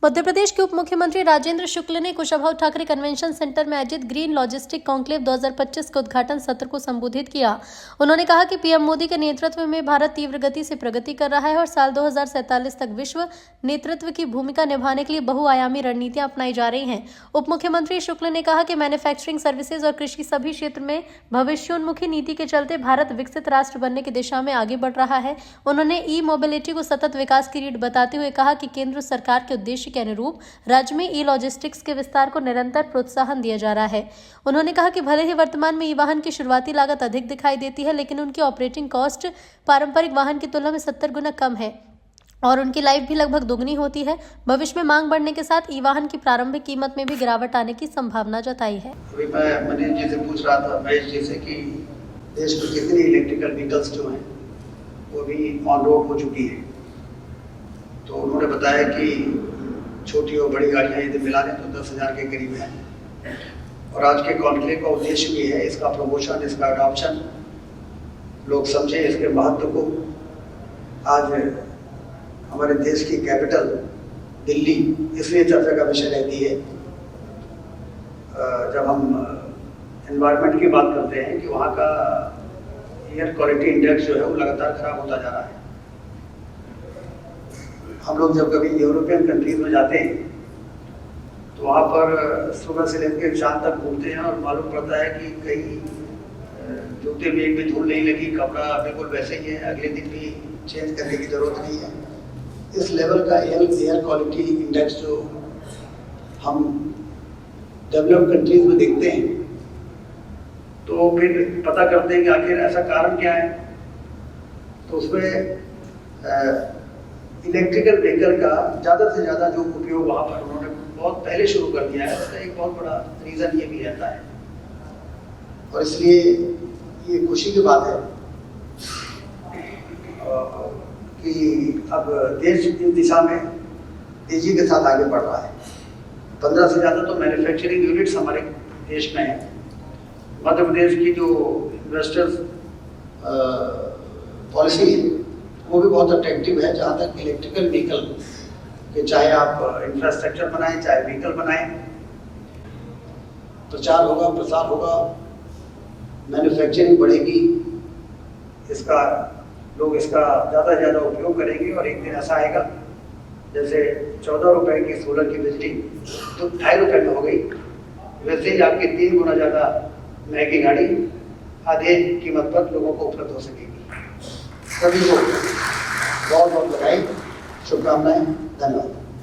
मध्य प्रदेश के उप मुख्यमंत्री राजेंद्र शुक्ल ने कुशाभाऊ ठाकरे कन्वेंशन सेंटर में आयोजित ग्रीन लॉजिस्टिक कॉन्क्लेव 2025 के उद्घाटन सत्र को संबोधित किया। उन्होंने कहा कि पीएम मोदी के नेतृत्व में भारत तीव्र गति से प्रगति कर रहा है और साल 2047 तक विश्व नेतृत्व की भूमिका निभाने के लिए बहुआयामी रणनीतियां अपनाई जा रही हैं। उप मुख्यमंत्री शुक्ल ने कहा कि मैन्युफैक्चरिंग सर्विसेज और कृषि सभी क्षेत्र में भविष्योन्मुखी नीति के चलते भारत विकसित राष्ट्र बनने की दिशा में आगे बढ़ रहा है। उन्होंने ई मोबिलिटी को सतत विकास की रीढ़ बताते हुए कहा कि केंद्र सरकार के उद्देश्य के अनुरूप राज्य में ई लॉजिस्टिक्स के विस्तार को निरंतर प्रोत्साहन दिया जा रहा है। उन्होंने कहा कि भले ही वर्तमान में ई वाहन की शुरुआती लागत अधिक दिखाई देती है, लेकिन उनकी ऑपरेटिंग कॉस्ट पारंपरिक वाहन की तुलना में 70 गुना कम है और उनकी लाइफ भी लगभग दोगुनी होती है। भविष्य में मांग बढ़ने के साथ ई वाहन की प्रारंभिक कीमत में भी गिरावट आने की संभावना जताई है। अभी मैं मनीष जी से पूछ रहा था, महेश जी से, कि देश में कितनी इलेक्ट्रिकल व्हीकल्स जो हैं वो भी ऑन रोड हो चुकी है। तो उन्होंने बताया कि छोटी और बड़ी गाड़ियां यदि मिला लें तो 10,000 के करीब है। और आज के कॉन्क्लेव का उद्देश्य भी है इसका प्रमोशन, इसका अडॉप्शन, लोग समझें इसके महत्व को। आज हमारे देश की कैपिटल दिल्ली इसलिए चर्चा का विषय रहती है जब हम एनवायरनमेंट की बात करते हैं कि वहाँ का एयर क्वालिटी इंडेक्स जो है वो लगातार खराब होता जा रहा है। हम लोग जब कभी यूरोपियन कंट्रीज में जाते हैं तो वहाँ पर सुबह से लेकर शाम तक घूमते हैं और मालूम पड़ता है कि कई जूते में एक भी धूल नहीं लगी, कपड़ा बिल्कुल वैसे ही है, अगले दिन भी चेंज करने की जरूरत नहीं है। इस लेवल का एयर क्वालिटी इंडेक्स जो हम डेवलप्ड कंट्रीज में देखते हैं तो फिर पता करते हैं कि आखिर ऐसा कारण क्या है। तो उसमें इलेक्ट्रिकल व्हीकल का ज़्यादा से ज़्यादा जो उपयोग वहाँ पर उन्होंने बहुत पहले शुरू कर दिया है, उसका एक बहुत बड़ा रीज़न ये भी रहता है। और इसलिए ये खुशी की बात है कि अब देश इस दिशा में तेजी के साथ आगे बढ़ रहा है। 15 से ज़्यादा तो मैन्युफैक्चरिंग यूनिट्स हमारे देश में हैं। मध्य प्रदेश की जो इन्वेस्टर्स पॉलिसी है वो भी बहुत अट्रैक्टिव है। जहाँ तक इलेक्ट्रिकल व्हीकल के, चाहे आप इंफ्रास्ट्रक्चर बनाएं चाहे व्हीकल बनाएं, प्रचार होगा, प्रसार होगा, मैन्युफैक्चरिंग बढ़ेगी, इसका लोग इसका ज़्यादा से ज़्यादा उपयोग करेंगे। और एक दिन ऐसा आएगा जैसे 14 रुपए की सोलर की बिजली तो 2.5 रुपए में हो गई, वैसे ही आपकी 3 गुना ज़्यादा महंगी गाड़ी आधे कीमत पर लोगों को उपलब्ध हो सकेगी। सभी को बहुत बहुत बधाई, शुभकामनाएं, धन्यवाद।